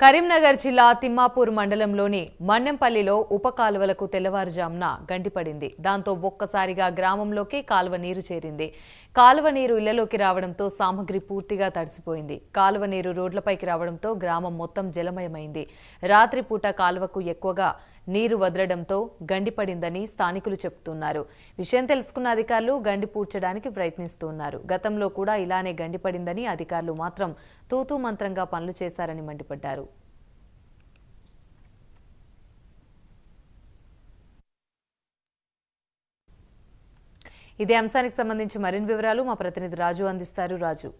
కరీంనగర్ జిల్లా తిమ్మాపూర్ మండలంలోని మన్నెంపల్లిలో ఉప కాలువలకు తెల్లవారుజామున గండిపడింది. దాంతో ఒక్కసారిగా గ్రామంలోకి కాలువ నీరు చేరింది. కాలువ నీరు ఇళ్లలోకి రావడంతో సామగ్రి పూర్తిగా తడిసిపోయింది. కాలువ నీరు రోడ్లపైకి రావడంతో గ్రామం మొత్తం జలమయమైంది. రాత్రిపూట కాలువకు ఎక్కువగా నీరు వదలడంతో గండిపడిందని స్థానికులు చెబుతున్నారు. విషయం తెలుసుకున్న అధికారులు గండి పూడ్చడానికి ప్రయత్నిస్తున్నారు. గతంలో కూడా ఇలానే గండిపడిందని, అధికారులు మాత్రం తూతూ మంత్రంగా పనులు చేశారని మండిపడ్డారు. ఇదే అంశానికి సంబంధించి మరిన్ని వివరాలు మా ప్రతినిధి రాజు అందిస్తారు. రాజు,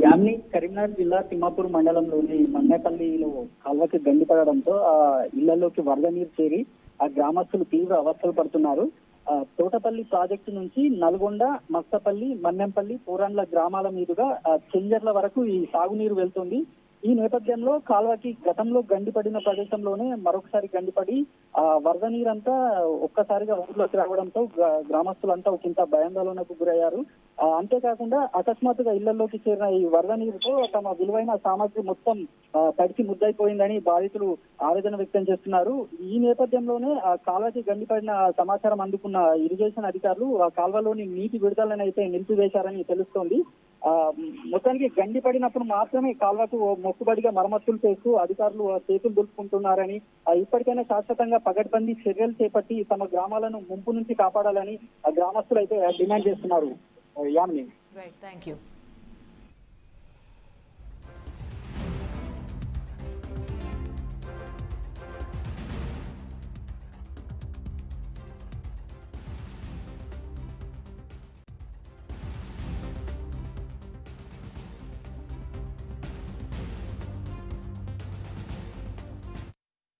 యామ్ని కరీంనగర్ జిల్లా తిమ్మాపూర్ మండలంలోని మన్నెపల్లిలో కాల్వకి గండి పడడంతో ఆ ఇళ్లలోకి వరద నీరు చేరి ఆ గ్రామస్తులు తీవ్ర అవస్థలు పడుతున్నారు. తోటపల్లి ప్రాజెక్టు నుంచి నల్గొండ, మస్తపల్లి, మన్నెంపల్లి, పూరాండ్ల గ్రామాల మీదుగా చెంజర్ల వరకు ఈ సాగునీరు వెళ్తుంది. ఈ నేపథ్యంలో కాల్వకి గతంలో గండిపడిన ప్రదేశంలోనే మరొకసారి గండిపడి వరద నీరంతా ఒక్కసారిగా ఊర్లోకి రావడంతో గ్రామస్తులంతా ఒకంత భయాందోళనకు గురయ్యారు. అంతేకాకుండా అకస్మాత్తుగా ఇళ్లలోకి చేరిన ఈ వరద నీరుతో తమ విలువైన సామాగ్రి మొత్తం తడిచి ముద్దైపోయిందని బాధితులు ఆవేదన వ్యక్తం చేస్తున్నారు. ఈ నేపథ్యంలోనే ఆ కాల్వకి గండిపడిన సమాచారం అందుకున్న ఇరిగేషన్ అధికారులు ఆ కాల్వలోని నీటి విడుదలను అయితే నిలిపివేశారని తెలుస్తోంది. మొత్తానికి గండి పడినప్పుడు మాత్రమే కాల్వకు మొక్కుబడిగా మరమ్మతులు చేస్తూ అధికారులు చేతులు దులుపుకుంటున్నారని, ఇప్పటికైనా శాశ్వతంగా పగడ్బందీ చర్యలు చేపట్టి తమ గ్రామాలను ముంపు నుంచి కాపాడాలని గ్రామస్తులు అయితే డిమాండ్ చేస్తున్నారు. యామిని. Right, thank you.